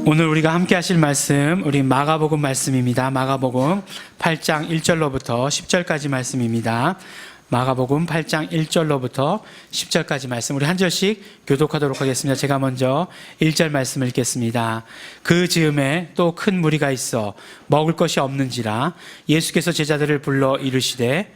오늘 우리가 함께 하실 말씀, 우리 마가복음 말씀입니다. 마가복음 8장 1절로부터 10절까지 말씀입니다. 마가복음 8장 1절로부터 10절까지 말씀, 우리 한 절씩 교독하도록 하겠습니다. 제가 먼저 1절 말씀을 읽겠습니다. 그 즈음에 또 큰 무리가 있어 먹을 것이 없는지라 예수께서 제자들을 불러 이르시되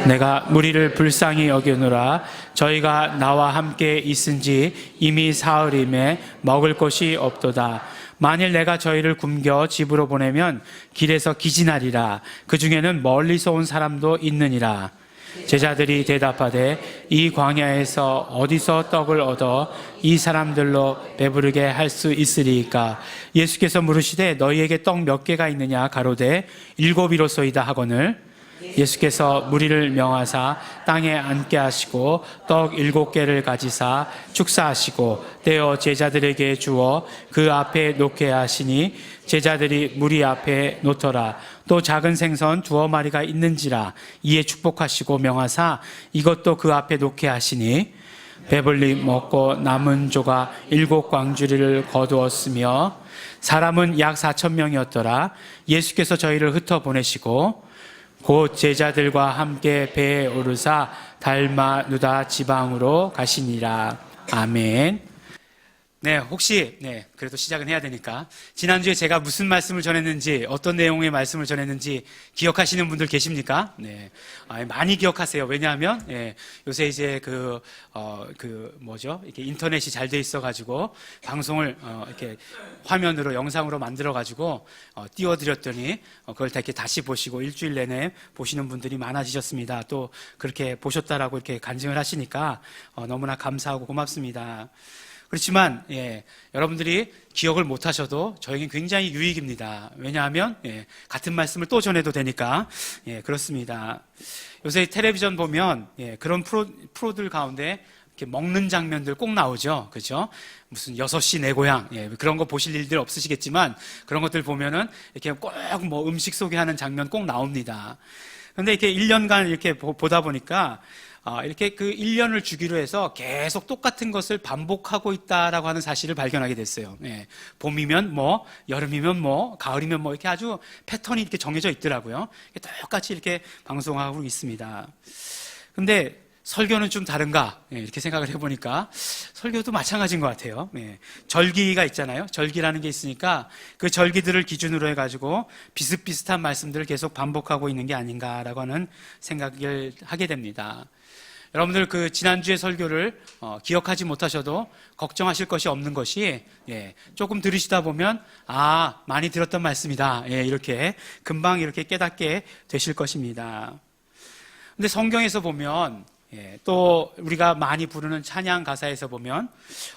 내가 무리를 불쌍히 여기노라. 저희가 나와 함께 있은지 이미 사흘임에 먹을 것이 없도다. 만일 내가 저희를 굶겨 집으로 보내면 길에서 기진하리라. 그 중에는 멀리서 온 사람도 있느니라. 제자들이 대답하되 이 광야에서 어디서 떡을 얻어 이 사람들로 배부르게 할 수 있으리이까? 예수께서 물으시되 너희에게 떡 몇 개가 있느냐? 가로되 7이로소이다 하거늘 예수께서 무리를 명하사 땅에 앉게 하시고 떡 7개를 가지사 축사하시고 떼어 제자들에게 주어 그 앞에 놓게 하시니 제자들이 무리 앞에 놓더라. 또 작은 생선 2마리가 있는지라 이에 축복하시고 명하사 이것도 그 앞에 놓게 하시니 배불리 먹고 남은 조가 7광주리를 거두었으며 사람은 약 4,000명이었더라. 예수께서 저희를 흩어 보내시고 곧 제자들과 함께 배에 오르사 달마누다 지방으로 가시니라. 아멘. 네, 혹시 그래도 시작은 해야 되니까 지난주에 제가 무슨 말씀을 전했는지, 어떤 내용의 말씀을 전했는지 기억하시는 분들 계십니까? 네, 많이 기억하세요. 왜냐하면 요새 이제 이렇게 인터넷이 잘 돼 있어가지고 방송을 이렇게 화면으로 영상으로 만들어가지고 띄워드렸더니 그걸 다 이렇게 다시 보시고 일주일 내내 보시는 분들이 많아지셨습니다. 또 그렇게 보셨다라고 이렇게 간증을 하시니까 너무나 감사하고 고맙습니다. 그렇지만 여러분들이 기억을 못하셔도 저에겐 굉장히 유익입니다. 왜냐하면 같은 말씀을 또 전해도 되니까. 그렇습니다. 요새 텔레비전 보면 그런 프로들 가운데 이렇게 먹는 장면들 꼭 나오죠. 그렇죠? 무슨 6시 내 고향 그런 거 보실 일들 없으시겠지만 그런 것들 보면은 이렇게 꼭 뭐 음식 소개하는 장면 꼭 나옵니다. 그런데 이렇게 1년간 이렇게 보다 보니까 이렇게 그 1년을 주기로 해서 계속 똑같은 것을 반복하고 있다라고 하는 사실을 발견하게 됐어요. 봄이면 뭐, 여름이면 뭐, 가을이면 뭐, 이렇게 아주 패턴이 이렇게 정해져 있더라고요. 똑같이 이렇게 방송하고 있습니다. 근데 설교는 좀 다른가? 이렇게 생각을 해보니까 설교도 마찬가지인 것 같아요. 절기가 있잖아요. 절기라는 게 있으니까 그 절기들을 기준으로 해가지고 비슷비슷한 말씀들을 계속 반복하고 있는 게 아닌가라고 하는 생각을 하게 됩니다. 여러분들 그 지난주의 설교를 기억하지 못하셔도 걱정하실 것이 없는 것이 조금 들으시다 보면 많이 들었던 말씀이다. 이렇게 금방 이렇게 깨닫게 되실 것입니다. 근데 성경에서 보면 또 우리가 많이 부르는 찬양 가사에서 보면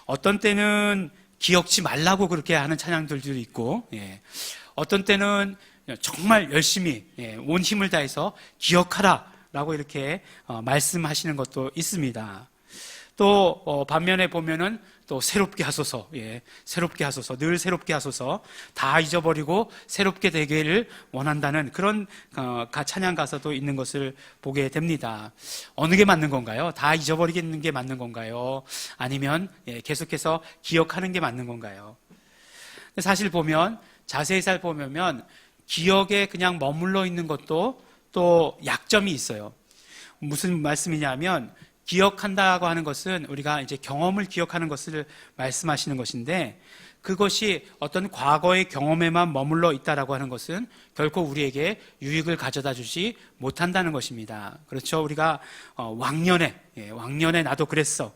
어떤 때는 기억지 말라고 그렇게 하는 찬양들도 있고 어떤 때는 정말 열심히 온 힘을 다해서 기억하라 라고 이렇게 말씀하시는 것도 있습니다. 또 반면에 보면은 또 새롭게 하소서, 새롭게 하소서, 늘 새롭게 하소서, 다 잊어버리고 새롭게 되기를 원한다는 그런 찬양 가사도 있는 것을 보게 됩니다. 어느 게 맞는 건가요? 다 잊어버리겠는 게 맞는 건가요? 아니면 계속해서 기억하는 게 맞는 건가요? 사실 보면 자세히 살펴보면 기억에 그냥 머물러 있는 것도 또 약점이 있어요. 무슨 말씀이냐면 기억한다고 하는 것은 우리가 이제 경험을 기억하는 것을 말씀하시는 것인데 그것이 어떤 과거의 경험에만 머물러 있다라고 하는 것은 결코 우리에게 유익을 가져다 주지 못한다는 것입니다. 그렇죠? 우리가 왕년에 나도 그랬어.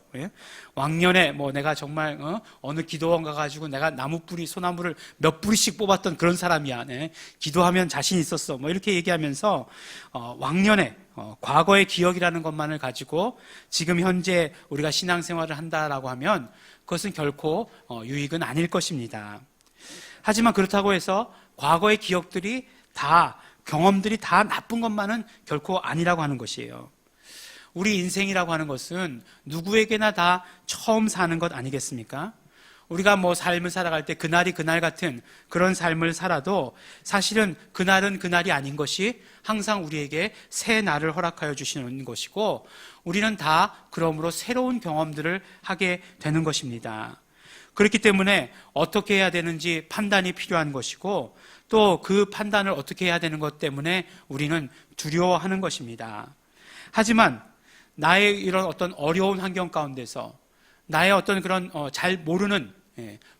왕년에 뭐 내가 정말 어느 기도원 가가지고 내가 나무뿌리, 소나무를 몇 뿌리씩 뽑았던 그런 사람이야. 기도하면 자신 있었어. 뭐 이렇게 얘기하면서 왕년에 과거의 기억이라는 것만을 가지고 지금 현재 우리가 신앙생활을 한다라고 하면 그것은 결코 유익은 아닐 것입니다. 하지만 그렇다고 해서 과거의 기억들이 다, 경험들이 다 나쁜 것만은 결코 아니라고 하는 것이에요. 우리 인생이라고 하는 것은 누구에게나 다 처음 사는 것 아니겠습니까? 우리가 뭐 삶을 살아갈 때 그날이 그날 같은 그런 삶을 살아도 사실은 그날은 그날이 아닌 것이 항상 우리에게 새 날을 허락하여 주시는 것이고 우리는 다 그러므로 새로운 경험들을 하게 되는 것입니다. 그렇기 때문에 어떻게 해야 되는지 판단이 필요한 것이고 또 그 판단을 어떻게 해야 되는 것 때문에 우리는 두려워하는 것입니다. 하지만 나의 이런 어떤 어려운 환경 가운데서 나의 어떤 그런 잘 모르는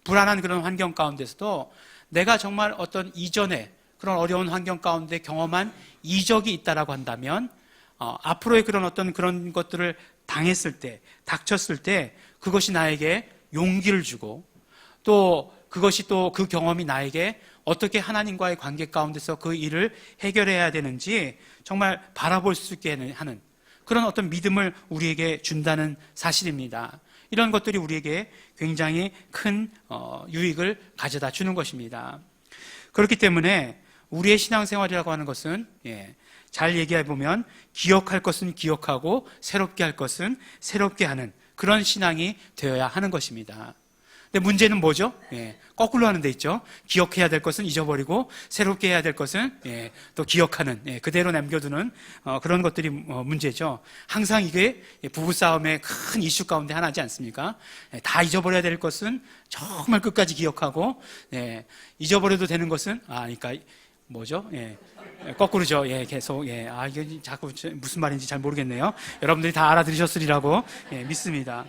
불안한 그런 환경 가운데서도 내가 정말 어떤 이전에 그런 어려운 환경 가운데 경험한 이적이 있다라고 한다면 앞으로의 그런 어떤 그런 것들을 당했을 때, 닥쳤을 때 그것이 나에게 용기를 주고 또 그것이 또 그 경험이 나에게 어떻게 하나님과의 관계 가운데서 그 일을 해결해야 되는지 정말 바라볼 수 있게 하는 그런 어떤 믿음을 우리에게 준다는 사실입니다. 이런 것들이 우리에게 굉장히 큰 유익을 가져다 주는 것입니다. 그렇기 때문에 우리의 신앙생활이라고 하는 것은 잘 얘기해 보면 기억할 것은 기억하고 새롭게 할 것은 새롭게 하는 그런 신앙이 되어야 하는 것입니다. 근데 문제는 뭐죠? 거꾸로 하는 데 있죠. 기억해야 될 것은 잊어버리고 새롭게 해야 될 것은 또 기억하는 그대로 남겨두는 그런 것들이 문제죠. 항상 이게 부부싸움의 큰 이슈 가운데 하나지 않습니까? 다 잊어버려야 될 것은 정말 끝까지 기억하고 잊어버려도 되는 것은 그러니까 뭐죠? 거꾸로죠. 계속 이게 자꾸 무슨 말인지 잘 모르겠네요. 여러분들이 다 알아들으셨으리라고 믿습니다.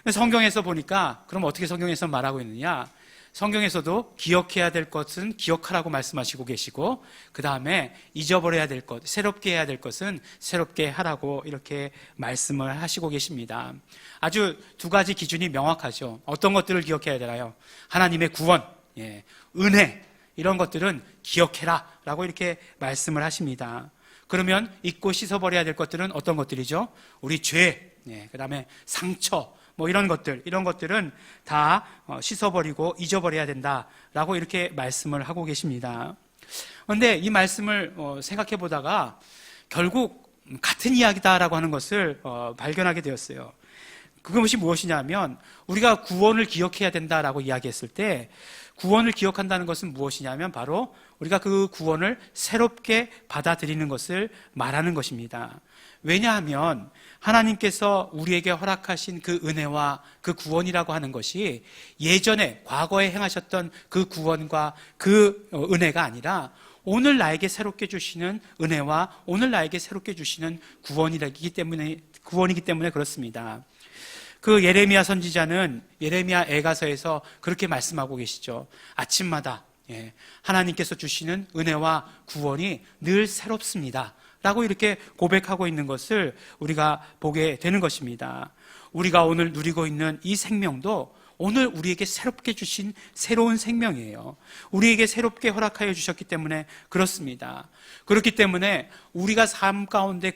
성경에서 보니까 그럼 어떻게 성경에서 말하고 있느냐? 성경에서도 기억해야 될 것은 기억하라고 말씀하시고 계시고 그 다음에 잊어버려야 될 것, 새롭게 해야 될 것은 새롭게 하라고 이렇게 말씀을 하시고 계십니다. 아주 두 가지 기준이 명확하죠. 어떤 것들을 기억해야 되나요? 하나님의 구원, 은혜 이런 것들은 기억해라 라고 이렇게 말씀을 하십니다. 그러면 잊고 씻어버려야 될 것들은 어떤 것들이죠? 우리 죄, 그 다음에 상처 이런 것들은 다 씻어버리고 잊어버려야 된다라고 이렇게 말씀을 하고 계십니다. 그런데 이 말씀을 생각해 보다가 결국 같은 이야기다라고 하는 것을 발견하게 되었어요. 그것이 무엇이냐면 우리가 구원을 기억해야 된다라고 이야기했을 때 구원을 기억한다는 것은 무엇이냐면 바로 우리가 그 구원을 새롭게 받아들이는 것을 말하는 것입니다. 왜냐하면 하나님께서 우리에게 허락하신 그 은혜와 그 구원이라고 하는 것이 예전에 과거에 행하셨던 그 구원과 그 은혜가 아니라 오늘 나에게 새롭게 주시는 은혜와 오늘 나에게 새롭게 주시는 구원이기 때문에 그렇습니다. 그 예레미야 선지자는 예레미야 애가서에서 그렇게 말씀하고 계시죠. 아침마다 하나님께서 주시는 은혜와 구원이 늘 새롭습니다 라고 이렇게 고백하고 있는 것을 우리가 보게 되는 것입니다. 우리가 오늘 누리고 있는 이 생명도 오늘 우리에게 새롭게 주신 새로운 생명이에요. 우리에게 새롭게 허락하여 주셨기 때문에 그렇습니다. 그렇기 때문에 우리가 삶 가운데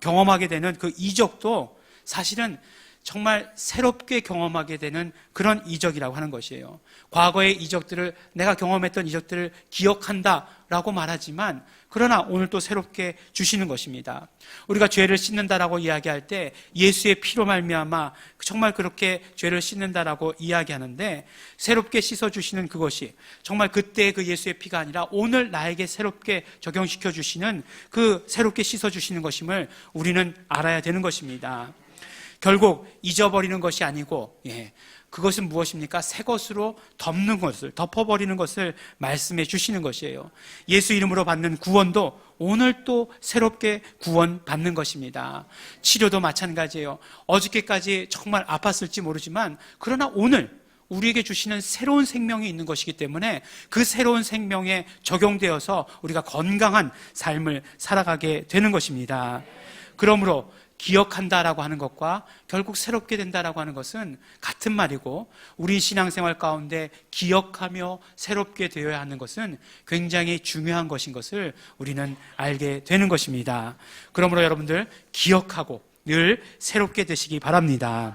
경험하게 되는 그 이적도 사실은 정말 새롭게 경험하게 되는 그런 이적이라고 하는 것이에요. 과거의 이적들을 내가 경험했던 이적들을 기억한다라고 말하지만 그러나 오늘 또 새롭게 주시는 것입니다. 우리가 죄를 씻는다라고 이야기할 때 예수의 피로 말미암아 정말 그렇게 죄를 씻는다라고 이야기하는데 새롭게 씻어주시는 그것이 정말 그때의 그 예수의 피가 아니라 오늘 나에게 새롭게 적용시켜 주시는 그 새롭게 씻어주시는 것임을 우리는 알아야 되는 것입니다. 결국 잊어버리는 것이 아니고 그것은 무엇입니까? 새 것으로 덮어버리는 것을 말씀해 주시는 것이에요. 예수 이름으로 받는 구원도 오늘 또 새롭게 구원받는 것입니다. 치료도 마찬가지예요. 어저께까지 정말 아팠을지 모르지만 그러나 오늘 우리에게 주시는 새로운 생명이 있는 것이기 때문에 그 새로운 생명에 적용되어서 우리가 건강한 삶을 살아가게 되는 것입니다. 그러므로 기억한다라고 하는 것과 결국 새롭게 된다라고 하는 것은 같은 말이고 우리 신앙생활 가운데 기억하며 새롭게 되어야 하는 것은 굉장히 중요한 것인 것을 우리는 알게 되는 것입니다. 그러므로 여러분들 기억하고 늘 새롭게 되시기 바랍니다.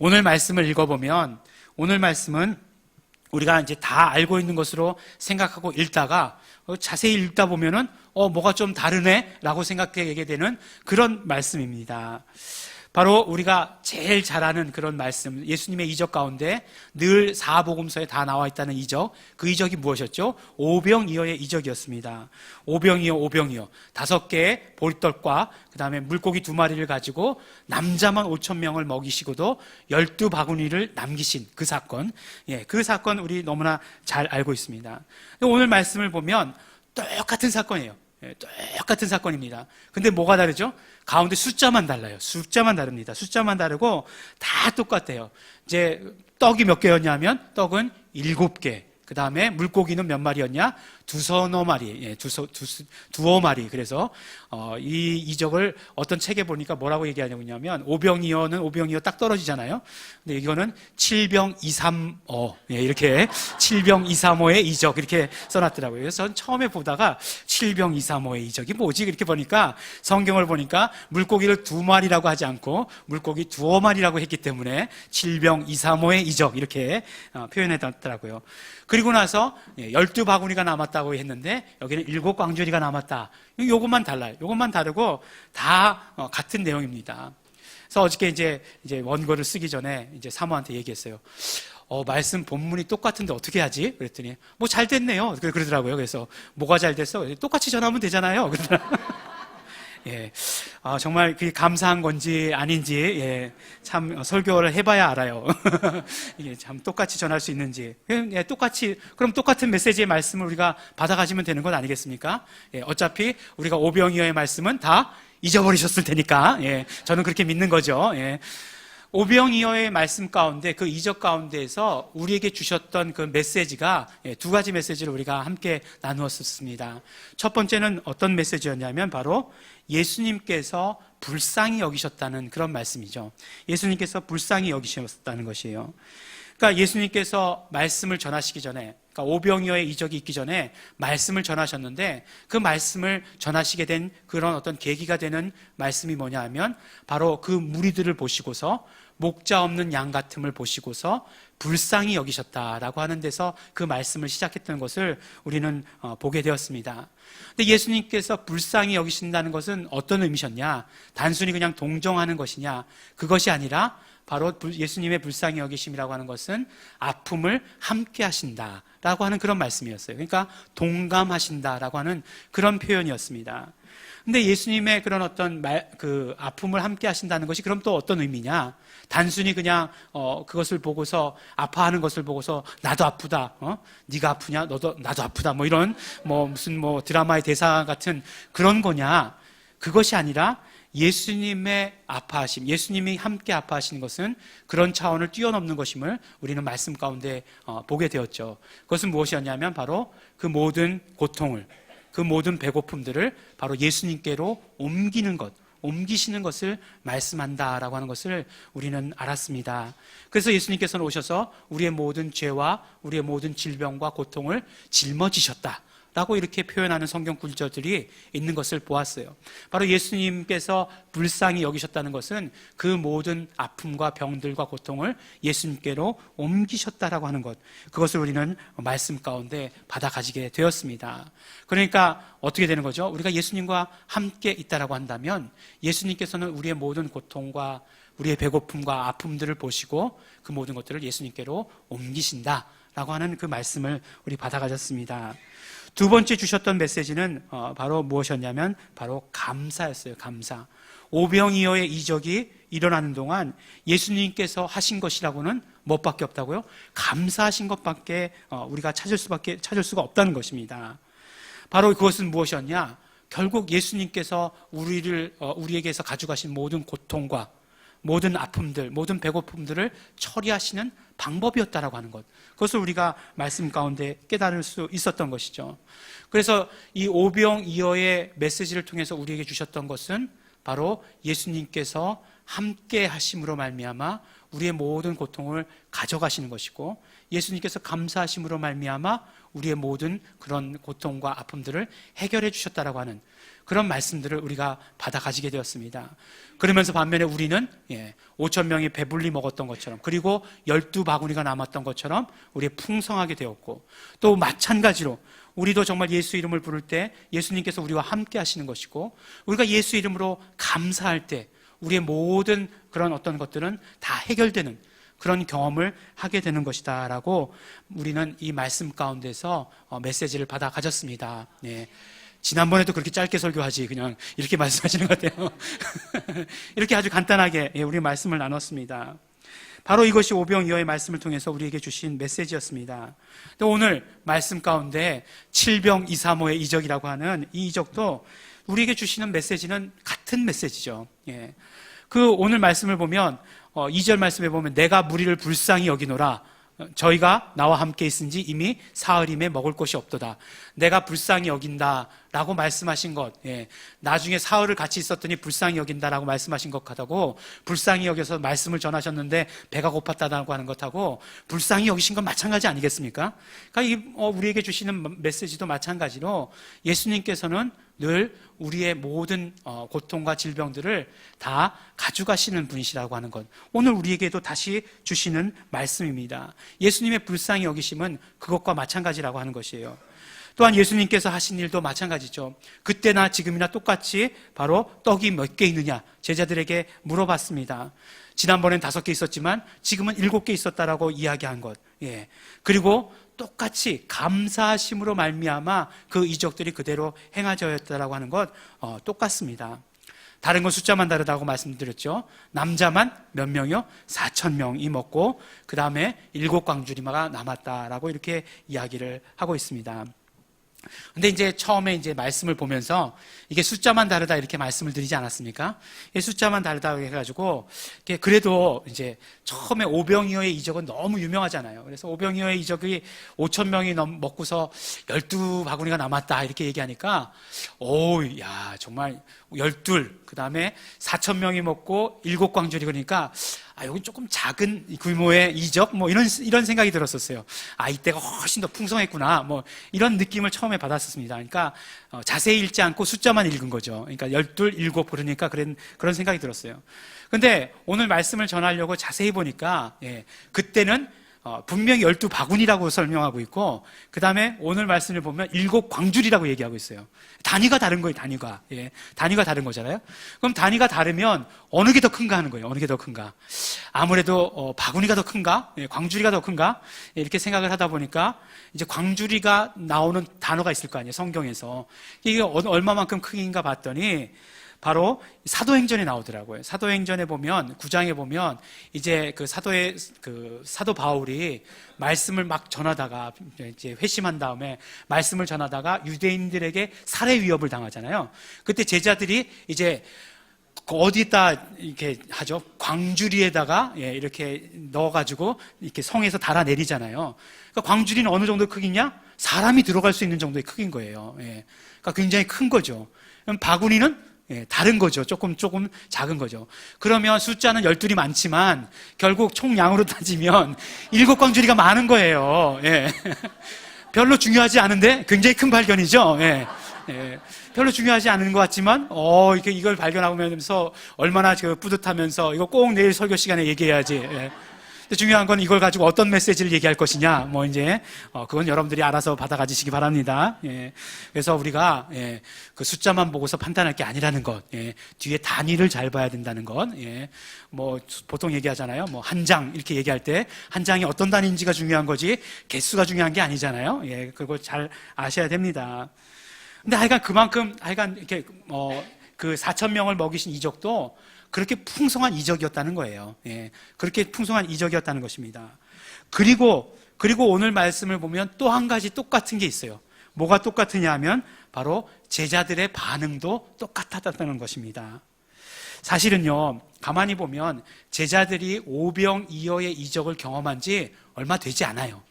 오늘 말씀을 읽어보면 오늘 말씀은 우리가 이제 다 알고 있는 것으로 생각하고 읽다가 자세히 읽다 보면은 뭐가 좀 다르네 라고 생각하게 되는 그런 말씀입니다. 바로 우리가 제일 잘 아는 그런 말씀, 예수님의 이적 가운데 늘 사복음서에 다 나와 있다는 이적, 그 이적이 무엇이었죠? 오병이어의 이적이었습니다. 오병이어 5개의 보리떡과 그 다음에 물고기 2마리를 가지고 남자만 5,000명을 먹이시고도 12바구니를 남기신 그 사건, 그 사건 우리 너무나 잘 알고 있습니다. 오늘 말씀을 보면 똑같은 사건이에요. 똑같은 사건입니다. 근데 뭐가 다르죠? 가운데 숫자만 달라요. 숫자만 다릅니다. 숫자만 다르고 다 똑같아요. 이제 떡이 몇 개였냐면 떡은 7개. 그 다음에 물고기는 몇 마리였냐? 두어 마리. 그래서 이 이적을 어떤 책에 보니까 뭐라고 얘기하냐면 오병이어는 오병이어 딱 떨어지잖아요. 근데 이거는 7병235 이렇게 7병235의 이적 이렇게 써놨더라고요. 그래서 전 처음에 보다가 7병235의 이적이 뭐지? 이렇게 보니까 성경을 보니까 물고기를 2마리라고 하지 않고 물고기 2마리라고 했기 때문에 7병235의 이적 이렇게 표현해놨더라고요. 그리고 나서 12바구니가 남았다고 했는데 여기는 7광주리가 남았다. 요것만 달라요. 요것만 다르고 다 같은 내용입니다. 그래서 어저께 이제 원고를 쓰기 전에 이제 사모한테 얘기했어요. 말씀 본문이 똑같은데 어떻게 하지? 그랬더니 뭐 잘 됐네요. 그러더라고요. 그래서 뭐가 잘 됐어? 똑같이 전하면 되잖아요. 그러더라고요. 정말 그게 감사한 건지 아닌지, 참 설교를 해봐야 알아요. 이게 참 똑같이 전할 수 있는지. 그럼 똑같은 메시지의 말씀을 우리가 받아가시면 되는 것 아니겠습니까? 어차피 우리가 오병이어의 말씀은 다 잊어버리셨을 테니까, 저는 그렇게 믿는 거죠. 오병이어의 말씀 가운데 그 이적 가운데에서 우리에게 주셨던 그 메시지가 2가지 메시지를 우리가 함께 나누었습니다. 첫 번째는 어떤 메시지였냐면 바로 예수님께서 불쌍히 여기셨다는 그런 말씀이죠. 예수님께서 불쌍히 여기셨다는 것이에요. 그러니까 예수님께서 말씀을 전하시기 전에, 그러니까 오병이어의 이적이 있기 전에 말씀을 전하셨는데 그 말씀을 전하시게 된 그런 어떤 계기가 되는 말씀이 뭐냐 하면 바로 그 무리들을 보시고서 목자 없는 양 같음을 보시고서 불쌍히 여기셨다라고 하는 데서 그 말씀을 시작했던 것을 우리는 보게 되었습니다. 근데 예수님께서 불쌍히 여기신다는 것은 어떤 의미셨냐? 단순히 그냥 동정하는 것이냐? 그것이 아니라 바로 예수님의 불쌍히 여기심이라고 하는 것은 아픔을 함께 하신다라고 하는 그런 말씀이었어요. 그러니까 동감하신다라고 하는 그런 표현이었습니다. 근데 예수님의 그런 어떤 그 아픔을 함께 하신다는 것이 그럼 또 어떤 의미냐? 단순히 그냥 그것을 보고서 아파하는 것을 보고서 나도 아프다. 네가 아프냐? 나도 아프다. 뭐 이런 무슨 드라마의 대사 같은 그런 거냐? 그것이 아니라 예수님의 아파하심, 예수님이 함께 아파하시는 것은 그런 차원을 뛰어넘는 것임을 우리는 말씀 가운데 보게 되었죠. 그것은 무엇이었냐면 바로 그 모든 고통을, 그 모든 배고픔들을 바로 예수님께로 옮기시는 것을 말씀한다라고 하는 것을 우리는 알았습니다. 그래서 예수님께서는 오셔서 우리의 모든 죄와 우리의 모든 질병과 고통을 짊어지셨다 라고 이렇게 표현하는 성경 구절들이 있는 것을 보았어요. 바로 예수님께서 불쌍히 여기셨다는 것은 그 모든 아픔과 병들과 고통을 예수님께로 옮기셨다라고 하는 것, 그것을 우리는 말씀 가운데 받아 가지게 되었습니다. 그러니까 어떻게 되는 거죠? 우리가 예수님과 함께 있다라고 한다면 예수님께서는 우리의 모든 고통과 우리의 배고픔과 아픔들을 보시고 그 모든 것들을 예수님께로 옮기신다라고 하는 그 말씀을 우리 받아 가졌습니다. 두 번째 주셨던 메시지는 바로 무엇이었냐면 바로 감사였어요. 감사. 오병이어의 이적이 일어나는 동안 예수님께서 하신 것이라고는 무엇밖에 없다고요? 감사하신 것밖에 우리가 찾을 수가 없다는 것입니다. 바로 그것은 무엇이었냐? 결국 예수님께서 우리에게서 가져가신 모든 고통과 모든 아픔들, 모든 배고픔들을 처리하시는 방법이었다라고 하는 것, 그것을 우리가 말씀 가운데 깨달을 수 있었던 것이죠. 그래서 이 오병이어의 메시지를 통해서 우리에게 주셨던 것은 바로 예수님께서 함께 하심으로 말미암아 우리의 모든 고통을 가져가시는 것이고, 예수님께서 감사하심으로 말미암아 우리의 모든 그런 고통과 아픔들을 해결해 주셨다라고 하는 그런 말씀들을 우리가 받아 가지게 되었습니다. 그러면서 반면에 우리는 5,000명이 배불리 먹었던 것처럼, 그리고 12바구니가 남았던 것처럼 우리 풍성하게 되었고, 또 마찬가지로 우리도 정말 예수 이름을 부를 때 예수님께서 우리와 함께 하시는 것이고, 우리가 예수 이름으로 감사할 때 우리의 모든 그런 어떤 것들은 다 해결되는 그런 경험을 하게 되는 것이다 라고 우리는 이 말씀 가운데서 메시지를 받아 가졌습니다. 네. 지난번에도 그렇게 짧게 설교하지 그냥 이렇게 말씀하시는 것 같아요. 이렇게 아주 간단하게 우리 말씀을 나눴습니다. 바로 이것이 오병이어의 말씀을 통해서 우리에게 주신 메시지였습니다. 또 오늘 말씀 가운데 7병235의 이적이라고 하는 이 이적도 우리에게 주시는 메시지는 같은 메시지죠. 예. 그 오늘 말씀을 보면 2절 말씀에 보면 내가 무리를 불쌍히 여기노라 저희가 나와 함께 있은지 이미 사흘임에 먹을 것이 없도다. 내가 불쌍히 여긴다라고 말씀하신 것, 예. 나중에 사흘을 같이 있었더니 불쌍히 여긴다라고 말씀하신 것 같다고 불쌍히 여겨서 말씀을 전하셨는데 배가 고팠다고 하는 것하고 불쌍히 여기신 건 마찬가지 아니겠습니까? 그러니까 우리에게 주시는 메시지도 마찬가지로 예수님께서는 늘 우리의 모든 고통과 질병들을 다 가져가시는 분이시라고 하는 것, 오늘 우리에게도 다시 주시는 말씀입니다. 예수님의 불쌍히 여기심은 그것과 마찬가지라고 하는 것이에요. 또한 예수님께서 하신 일도 마찬가지죠. 그때나 지금이나 똑같이 바로 떡이 몇 개 있느냐 제자들에게 물어봤습니다. 지난번엔 5개 있었지만 지금은 7개 있었다라고 이야기한 것, 예. 그리고 똑같이 감사하심으로 말미암아 그 이적들이 그대로 행하여졌다라고 하는 것 똑같습니다. 다른 건 숫자만 다르다고 말씀드렸죠. 남자만 몇 명이요? 4,000명이 먹고 그 다음에 7광주리마가 남았다라고 이렇게 이야기를 하고 있습니다. 근데 이제 처음에 이제 말씀을 보면서 이게 숫자만 다르다 이렇게 말씀을 드리지 않았습니까? 숫자만 다르다 해가지고 그래도 이제 처음에 오병이어의 이적은 너무 유명하잖아요. 그래서 오병이어의 이적이 5,000명이 먹고서 12바구니가 남았다 이렇게 얘기하니까 야 정말 12, 그 다음에 4,000명이 먹고 7광주리 그러니까 여기 조금 작은 규모의 이적 뭐 이런 생각이 들었었어요. 이때가 훨씬 더 풍성했구나 뭐 이런 느낌을 처음에 받았었습니다. 그러니까 자세히 읽지 않고 숫자만 읽은 거죠. 그러니까 12, 7 그러니까 그런 생각이 들었어요. 근데 오늘 말씀을 전하려고 자세히 보니까 그때는 분명히 12바구니라고 설명하고 있고 그 다음에 오늘 말씀을 보면 7광주리라고 얘기하고 있어요. 단위가 다른 거예요. 단위가 다른 거잖아요. 그럼 단위가 다르면 어느 게 더 큰가 하는 거예요. 어느 게 더 큰가. 아무래도 바구니가 더 큰가, 광주리가 더 큰가 이렇게 생각을 하다 보니까 이제 광주리가 나오는 단어가 있을 거 아니에요. 성경에서 이게 얼마만큼 크기인가 봤더니 바로 사도행전에 나오더라고요. 사도행전에 보면 9장에 보면 이제 사도 바울이 말씀을 막 전하다가 이제 회심한 다음에 말씀을 전하다가 유대인들에게 살해 위협을 당하잖아요. 그때 제자들이 이제 어디다 이렇게 하죠? 광주리에다가 이렇게 넣어가지고 이렇게 성에서 달아내리잖아요. 그러니까 광주리는 어느 정도 크기냐? 사람이 들어갈 수 있는 정도의 크기인 거예요. 그러니까 굉장히 큰 거죠. 그럼 바구니는 다른 거죠. 조금 작은 거죠. 그러면 숫자는 12이 많지만 결국 총량으로 따지면 7광주리가 많은 거예요. 별로 중요하지 않은데 굉장히 큰 발견이죠. 별로 중요하지 않은 것 같지만 이걸 발견하면서 얼마나 뿌듯하면서 이거 꼭 내일 설교 시간에 얘기해야지. 근데 중요한 건 이걸 가지고 어떤 메시지를 얘기할 것이냐, 뭐 이제 그건 여러분들이 알아서 받아가지시기 바랍니다. 그래서 우리가 그 숫자만 보고서 판단할 게 아니라는 것, 뒤에 단위를 잘 봐야 된다는 것, 뭐 보통 얘기하잖아요. 뭐 한 장 이렇게 얘기할 때 한 장이 어떤 단위인지가 중요한 거지 개수가 중요한 게 아니잖아요. 그거 잘 아셔야 됩니다. 근데 그만큼 이렇게 그 4,000명을 먹이신 이적도 그렇게 풍성한 이적이었다는 거예요. 그렇게 풍성한 이적이었다는 것입니다. 그리고 오늘 말씀을 보면 또 한 가지 똑같은 게 있어요. 뭐가 똑같으냐 하면 바로 제자들의 반응도 똑같았다는 것입니다. 사실은요, 가만히 보면 제자들이 오병이어의 이적을 경험한 지 얼마 되지 않아요.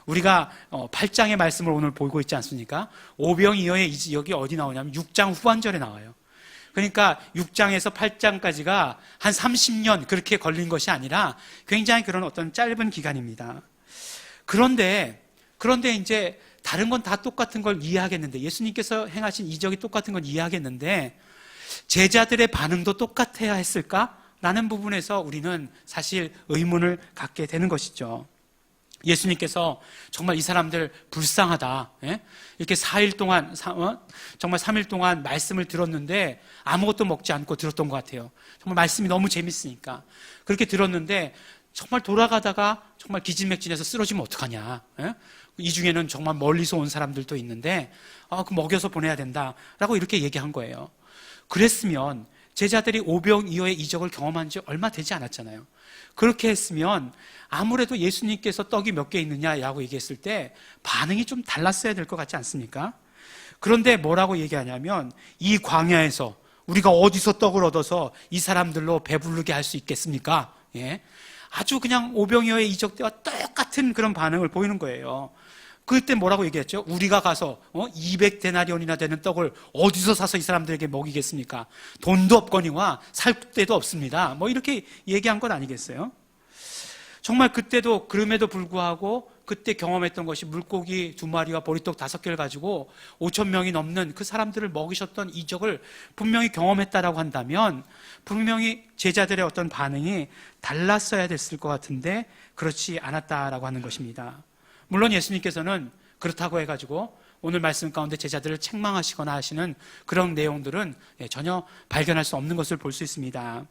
우리가 8장의 말씀을 오늘 보고 있지 않습니까? 오병이어의 이적이 어디 나오냐면 6장 후반절에 나와요. 그러니까 6장에서 8장까지가 한 30년 그렇게 걸린 것이 아니라 굉장히 그런 어떤 짧은 기간입니다. 그런데 이제 다른 건 다 똑같은 걸 이해하겠는데, 예수님께서 행하신 이적이 똑같은 걸 이해하겠는데 제자들의 반응도 똑같아야 했을까라는 부분에서 우리는 사실 의문을 갖게 되는 것이죠. 예수님께서 정말 이 사람들 불쌍하다. 예? 이렇게 4일 동안, 정말 3일 동안 말씀을 들었는데 아무것도 먹지 않고 들었던 것 같아요. 정말 말씀이 너무 재밌으니까. 그렇게 들었는데 정말 돌아가다가 정말 기진맥진해서 쓰러지면 어떡하냐. 예? 이 중에는 정말 멀리서 온 사람들도 있는데 그 먹여서 보내야 된다라고 이렇게 얘기한 거예요. 그랬으면 제자들이 오병이어의 이적을 경험한 지 얼마 되지 않았잖아요. 그렇게 했으면 아무래도 예수님께서 떡이 몇 개 있느냐라고 얘기했을 때 반응이 좀 달랐어야 될 것 같지 않습니까? 그런데 뭐라고 얘기하냐면 이 광야에서 우리가 어디서 떡을 얻어서 이 사람들로 배부르게 할 수 있겠습니까? 예. 아주 그냥 오병이어의 이적 때와 똑같은 그런 반응을 보이는 거예요. 그때 뭐라고 얘기했죠? 우리가 가서 200데나리온이나 되는 떡을 어디서 사서 이 사람들에게 먹이겠습니까? 돈도 없거니와 살 데도 없습니다. 뭐 이렇게 얘기한 건 아니겠어요? 정말 그때도 그럼에도 불구하고 그때 경험했던 것이 물고기 2마리와 보리떡 5개를 가지고 5,000명이 넘는 그 사람들을 먹이셨던 이적을 분명히 경험했다라고 한다면 분명히 제자들의 어떤 반응이 달랐어야 됐을 것 같은데 그렇지 않았다라고 하는 것입니다. 물론 예수님께서는 그렇다고 해가지고 오늘 말씀 가운데 제자들을 책망하시거나 하시는 그런 내용들은 전혀 발견할 수 없는 것을 볼 수 있습니다.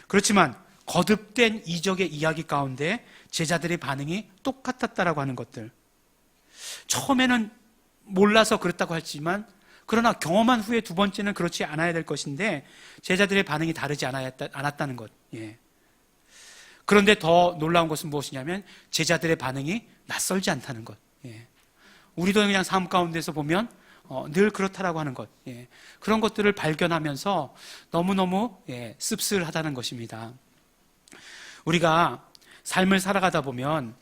그렇지만 거듭된 이적의 이야기 가운데 제자들의 반응이 똑같았다라고 하는 것들, 처음에는 몰라서 그렇다고 했지만 그러나 경험한 후에 두 번째는 그렇지 않아야 될 것인데 제자들의 반응이 다르지 않았다는 것. 예. 그런데 더 놀라운 것은 무엇이냐면 제자들의 반응이 낯설지 않다는 것. 예. 우리도 그냥 삶 가운데서 보면 늘 그렇다라고 하는 것. 예. 그런 것들을 발견하면서 너무너무 씁쓸하다는 것입니다. 우리가 삶을 살아가다 보면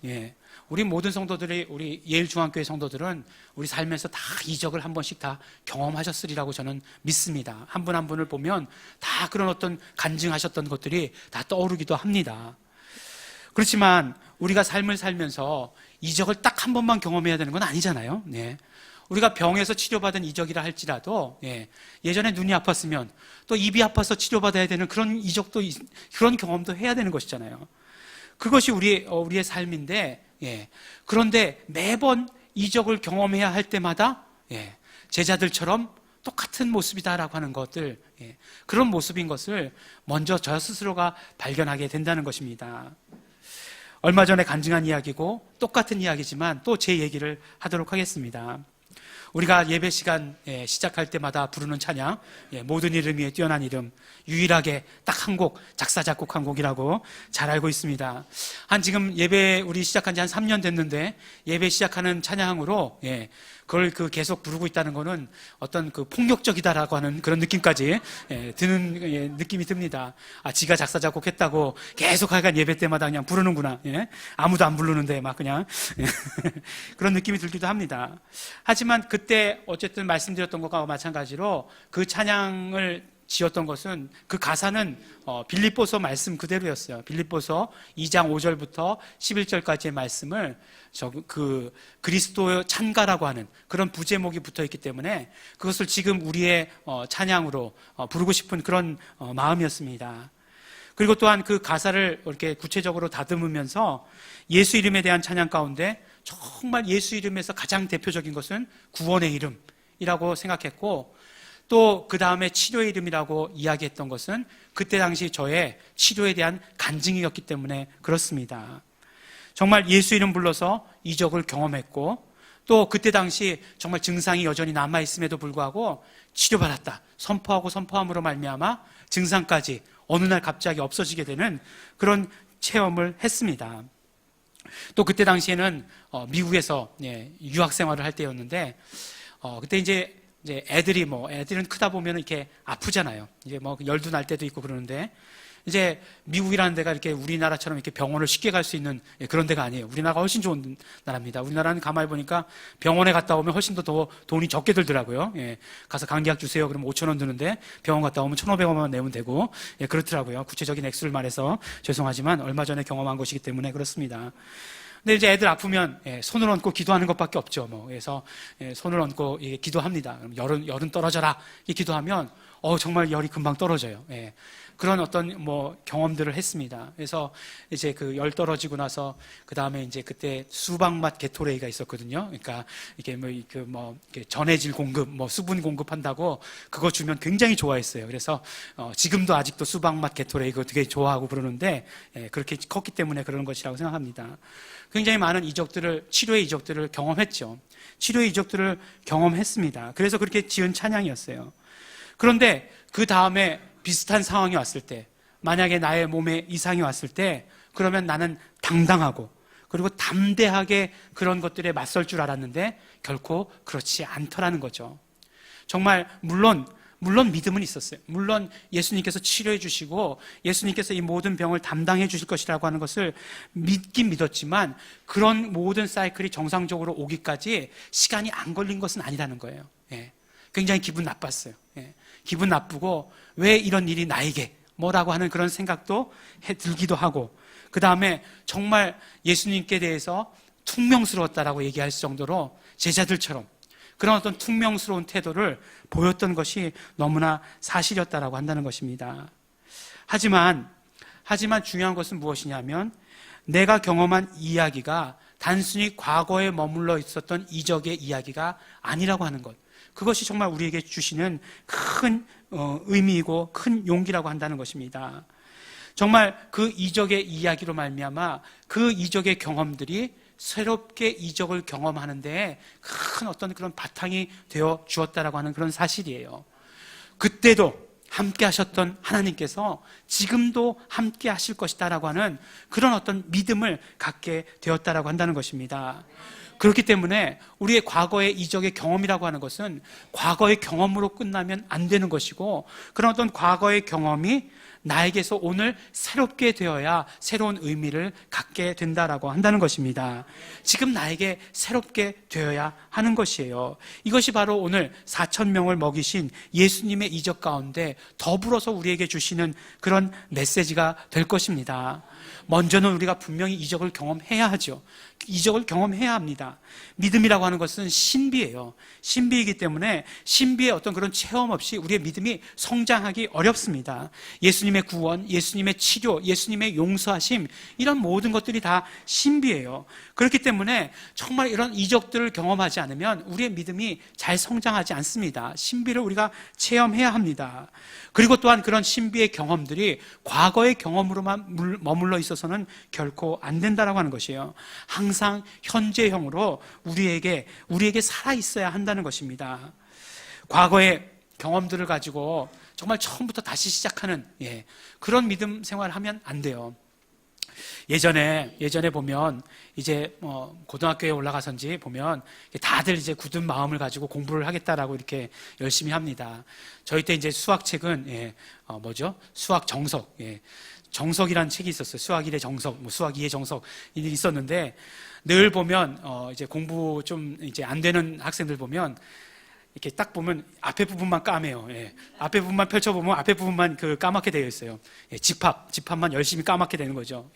우리 모든 성도들이, 우리 예일중앙교회 성도들은 우리 삶에서 다 이적을 한 번씩 다 경험하셨으리라고 저는 믿습니다. 한 분 한 분을 보면 다 그런 어떤 간증하셨던 것들이 다 떠오르기도 합니다. 그렇지만 우리가 삶을 살면서 이적을 딱 한 번만 경험해야 되는 건 아니잖아요. 우리가 병에서 치료받은 이적이라 할지라도 예전에 눈이 아팠으면 또 입이 아파서 치료받아야 되는 그런 이적도, 그런 경험도 해야 되는 것이잖아요. 그것이 우리의 삶인데, 그런데 매번 이적을 경험해야 할 때마다 제자들처럼 똑같은 모습이다라고 하는 것들, 그런 모습인 것을 먼저 저 스스로가 발견하게 된다는 것입니다. 얼마 전에 간증한 이야기고 똑같은 이야기지만 또 제 얘기를 하도록 하겠습니다. 우리가 예배 시간 시작할 때마다 부르는 찬양, 모든 이름 위에 뛰어난 이름, 유일하게 딱 한 곡, 작사 작곡한 곡이라고 잘 알고 있습니다. 지금 예배 우리 시작한 지 한 3년 됐는데 예배 시작하는 찬양으로 그걸 계속 부르고 있다는 거는 어떤 폭력적이다라고 하는 그런 느낌까지 드는 느낌이 듭니다. 지가 작사 작곡했다고 계속 하여간 예배 때마다 그냥 부르는구나. 아무도 안 부르는데 막 그냥 그런 느낌이 들기도 합니다. 하지만 그때 어쨌든 말씀드렸던 것과 마찬가지로 그 찬양을 지었던 것은, 그 가사는 빌립보서 말씀 그대로였어요. 빌립보서 2장 5절부터 11절까지의 말씀을 그리스도의 찬가라고 하는 그런 부제목이 붙어 있기 때문에 그것을 지금 우리의 찬양으로 부르고 싶은 그런 마음이었습니다. 그리고 또한 그 가사를 이렇게 구체적으로 다듬으면서 예수 이름에 대한 찬양 가운데 정말 예수 이름에서 가장 대표적인 것은 구원의 이름이라고 생각했고, 또 그 다음에 치료의 이름이라고 이야기했던 것은 그때 당시 저의 치료에 대한 간증이었기 때문에 그렇습니다. 정말 예수 이름 불러서 이적을 경험했고, 또 그때 당시 정말 증상이 여전히 남아있음에도 불구하고 치료받았다 선포하고 선포함으로 말미암아 증상까지 어느 날 갑자기 없어지게 되는 그런 체험을 했습니다. 또 그때 당시에는 미국에서 유학 생활을 할 때였는데, 그때 이제 애들은 크다 보면 이렇게 아프잖아요. 이제 열도 날 때도 있고 그러는데, 이제 미국이라는 데가 이렇게 우리나라처럼 이렇게 병원을 쉽게 갈 수 있는 그런 데가 아니에요. 우리나라가 훨씬 좋은 나라입니다. 우리나라는 가만히 보니까 병원에 갔다 오면 훨씬 더 돈이 적게 들더라고요. 가서 감기약 주세요. 그러면 5,000원 드는데 병원 갔다 오면 1,500원만 내면 되고, 그렇더라고요. 구체적인 액수를 말해서 죄송하지만 얼마 전에 경험한 것이기 때문에 그렇습니다. 근데 이제 애들 아프면 손을 얹고 기도하는 것밖에 없죠. 그래서 손을 얹고 기도합니다. 그럼 열은 떨어져라 이 기도하면 정말 열이 금방 떨어져요. 예. 그런 어떤 경험들을 했습니다. 그래서 이제 그 열 떨어지고 나서 그 다음에 이제 그때 수박맛 게토레이가 있었거든요. 그러니까 이게 이렇게 전해질 공급, 수분 공급한다고 그거 주면 굉장히 좋아했어요. 그래서 지금도 아직도 수박맛 게토레이 그거 되게 좋아하고 그러는데, 예, 그렇게 컸기 때문에 그런 것이라고 생각합니다. 굉장히 많은 치료의 이적들을 경험했죠. 치료의 이적들을 경험했습니다. 그래서 그렇게 지은 찬양이었어요. 그런데 그 다음에 비슷한 상황이 왔을 때, 만약에 나의 몸에 이상이 왔을 때, 그러면 나는 당당하고 그리고 담대하게 그런 것들에 맞설 줄 알았는데 결코 그렇지 않더라는 거죠. 정말 물론 믿음은 있었어요. 물론 예수님께서 치료해 주시고 예수님께서 이 모든 병을 담당해 주실 것이라고 하는 것을 믿긴 믿었지만, 그런 모든 사이클이 정상적으로 오기까지 시간이 안 걸린 것은 아니라는 거예요. 예. 굉장히 기분 나빴어요. 예. 기분 나쁘고 왜 이런 일이 나에게 뭐라고 하는 그런 생각도 들기도 하고, 그 다음에 정말 예수님께 대해서 퉁명스러웠다라고 얘기할 정도로 제자들처럼 그런 어떤 퉁명스러운 태도를 보였던 것이 너무나 사실이었다라고 한다는 것입니다. 하지만 중요한 것은 무엇이냐면, 내가 경험한 이야기가 단순히 과거에 머물러 있었던 이적의 이야기가 아니라고 하는 것, 그것이 정말 우리에게 주시는 큰 의미이고 큰 용기라고 한다는 것입니다. 정말 그 이적의 이야기로 말미암아 그 이적의 경험들이 새롭게 이적을 경험하는 데에 큰 어떤 그런 바탕이 되어 주었다라고 하는 그런 사실이에요. 그때도 함께 하셨던 하나님께서 지금도 함께 하실 것이다라고 하는 그런 어떤 믿음을 갖게 되었다라고 한다는 것입니다. 그렇기 때문에 우리의 과거의 이적의 경험이라고 하는 것은 과거의 경험으로 끝나면 안 되는 것이고, 그런 어떤 과거의 경험이 나에게서 오늘 새롭게 되어야 새로운 의미를 갖게 된다라고 한다는 것입니다. 지금 나에게 새롭게 되어야 하는 것이에요. 이것이 바로 오늘 4,000명을 먹이신 예수님의 이적 가운데 더불어서 우리에게 주시는 그런 메시지가 될 것입니다. 먼저는 우리가 분명히 이적을 경험해야 하죠. 이적을 경험해야 합니다. 믿음이라고 하는 것은 신비예요. 신비이기 때문에 신비의 어떤 그런 체험 없이 우리의 믿음이 성장하기 어렵습니다. 예수님의 구원, 예수님의 치료, 예수님의 용서하심, 이런 모든 것들이 다 신비예요. 그렇기 때문에 정말 이런 이적들을 경험하지 않으면 우리의 믿음이 잘 성장하지 않습니다. 신비를 우리가 체험해야 합니다. 그리고 또한 그런 신비의 경험들이 과거의 경험으로만 머물러 있어서는 결코 안 된다라고 하는 것이에요. 항상 현재형으로 우리에게 살아 있어야 한다는 것입니다. 과거의 경험들을 가지고 정말 처음부터 다시 시작하는 그런 믿음 생활을 하면 안 돼요. 예전에 보면 이제 고등학교에 올라가선지 보면 다들 이제 굳은 마음을 가지고 공부를 하겠다라고 이렇게 열심히 합니다. 저희 때 이제 수학책은 수학 정석, 정석이라는 책이 있었어요. 수학 1의 정석, 수학 2의 정석 있었는데, 늘 보면 이제 공부 좀 이제 안 되는 학생들 보면 이렇게 딱 보면 앞에 부분만 까매요. 앞에 부분만 펼쳐보면 앞에 부분만 까맣게 되어 있어요. 집합만 열심히 까맣게 되는 거죠.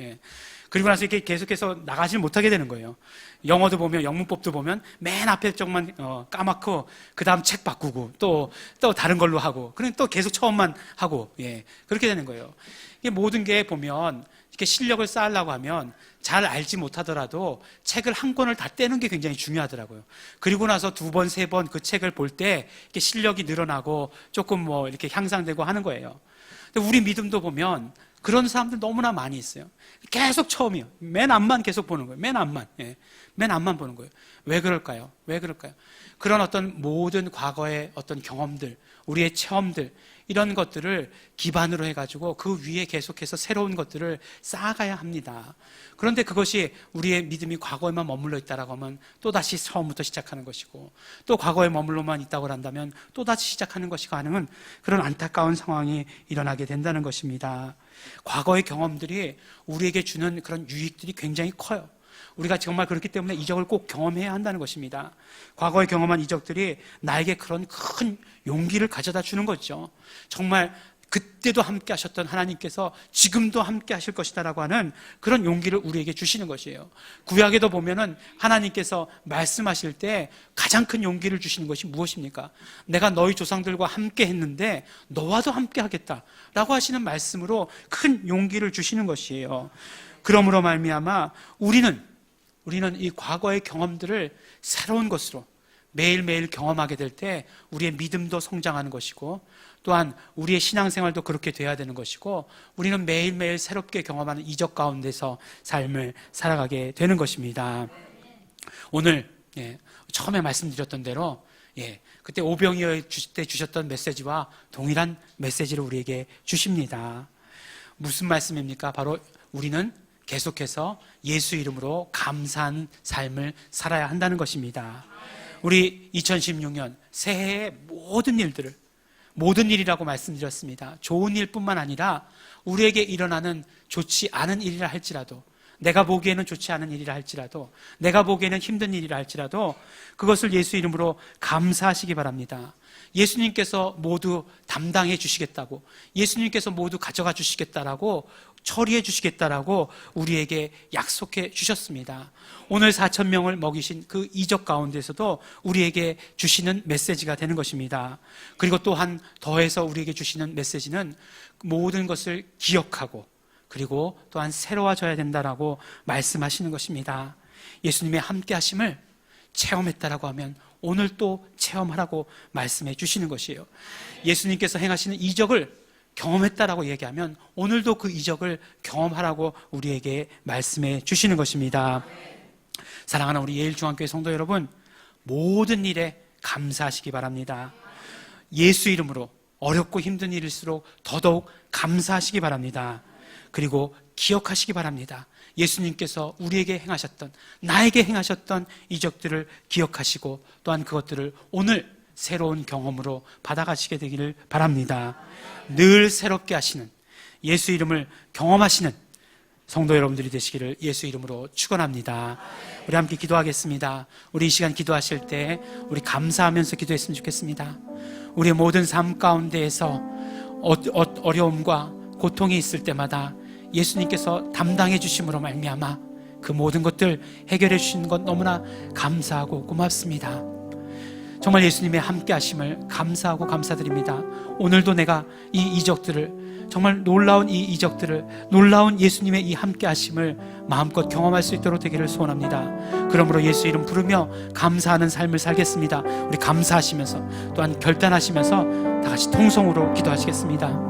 그리고 나서 이렇게 계속해서 나가질 못하게 되는 거예요. 영어도 보면, 영문법도 보면 맨 앞에 쪽만 까맣고 그 다음 책 바꾸고 또 다른 걸로 하고, 그럼 또 계속 처음만 하고, 그렇게 되는 거예요. 이게 모든 게 보면 이렇게 실력을 쌓으려고 하면 잘 알지 못하더라도 책을 한 권을 다 떼는 게 굉장히 중요하더라고요. 그리고 나서 2번, 3번 그 책을 볼 때 이렇게 실력이 늘어나고 조금 이렇게 향상되고 하는 거예요. 근데 우리 믿음도 보면 그런 사람들 너무나 많이 있어요. 계속 처음이요. 맨 앞만 계속 보는 거예요. 맨 앞만 보는 거예요. 왜 그럴까요? 그런 어떤 모든 과거의 어떤 경험들, 우리의 체험들, 이런 것들을 기반으로 해가지고 그 위에 계속해서 새로운 것들을 쌓아가야 합니다. 그런데 그것이 우리의 믿음이 과거에만 머물러 있다라고 하면 또다시 처음부터 시작하는 것이고, 또 과거에 머물러만 있다고 한다면 또다시 시작하는 것이 가능한 그런 안타까운 상황이 일어나게 된다는 것입니다. 과거의 경험들이 우리에게 주는 그런 유익들이 굉장히 커요. 우리가 정말 그렇기 때문에 이적을 꼭 경험해야 한다는 것입니다. 과거에 경험한 이적들이 나에게 그런 큰 용기를 가져다 주는 거죠. 정말 그때도 함께 하셨던 하나님께서 지금도 함께 하실 것이다라고 하는 그런 용기를 우리에게 주시는 것이에요. 구약에도 보면은 하나님께서 말씀하실 때 가장 큰 용기를 주시는 것이 무엇입니까? 내가 너희 조상들과 함께 했는데 너와도 함께 하겠다라고 하시는 말씀으로 큰 용기를 주시는 것이에요. 그러므로 말미암아 우리는 이 과거의 경험들을 새로운 것으로 매일매일 경험하게 될 때 우리의 믿음도 성장하는 것이고, 또한 우리의 신앙생활도 그렇게 돼야 되는 것이고, 우리는 매일매일 새롭게 경험하는 이적 가운데서 삶을 살아가게 되는 것입니다. 오늘 처음에 말씀드렸던 대로 그때 오병이어 주실 때 주셨던 메시지와 동일한 메시지를 우리에게 주십니다. 무슨 말씀입니까? 바로 우리는 계속해서 예수 이름으로 감사한 삶을 살아야 한다는 것입니다. 우리 2016년 새해의 모든 일이라고 말씀드렸습니다. 좋은 일뿐만 아니라 우리에게 일어나는 좋지 않은 일이라 할지라도, 내가 보기에는 좋지 않은 일이라 할지라도, 내가 보기에는 힘든 일이라 할지라도 그것을 예수 이름으로 감사하시기 바랍니다. 예수님께서 모두 담당해 주시겠다고, 예수님께서 모두 가져가 주시겠다라고, 처리해 주시겠다라고 우리에게 약속해 주셨습니다. 오늘 4,000명을 먹이신 그 이적 가운데서도 우리에게 주시는 메시지가 되는 것입니다. 그리고 또한 더해서 우리에게 주시는 메시지는 모든 것을 기억하고, 그리고 또한 새로워져야 된다라고 말씀하시는 것입니다. 예수님의 함께 하심을 체험했다라고 하면 오늘 또 체험하라고 말씀해 주시는 것이에요. 예수님께서 행하시는 이적을 경험했다라고 얘기하면 오늘도 그 이적을 경험하라고 우리에게 말씀해 주시는 것입니다. 사랑하는 우리 예일중앙교회 성도 여러분, 모든 일에 감사하시기 바랍니다. 예수 이름으로 어렵고 힘든 일일수록 더더욱 감사하시기 바랍니다. 그리고 기억하시기 바랍니다. 예수님께서 우리에게 행하셨던, 나에게 행하셨던 이적들을 기억하시고, 또한 그것들을 오늘 새로운 경험으로 받아가시게 되기를 바랍니다. 늘 새롭게 하시는, 예수 이름을 경험하시는 성도 여러분들이 되시기를 예수 이름으로 축원합니다. 우리 함께 기도하겠습니다. 우리 이 시간 기도하실 때 우리 감사하면서 기도했으면 좋겠습니다. 우리의 모든 삶 가운데에서 어려움과 고통이 있을 때마다 예수님께서 담당해 주심으로 말미암아 그 모든 것들 해결해 주시는 것 너무나 감사하고 고맙습니다. 정말 예수님의 함께 하심을 감사하고 감사드립니다. 오늘도 내가 이 이적들을, 정말 놀라운 이 이적들을, 놀라운 예수님의 이 함께 하심을 마음껏 경험할 수 있도록 되기를 소원합니다. 그러므로 예수 이름 부르며 감사하는 삶을 살겠습니다. 우리 감사하시면서 또한 결단하시면서 다 같이 통성으로 기도하시겠습니다.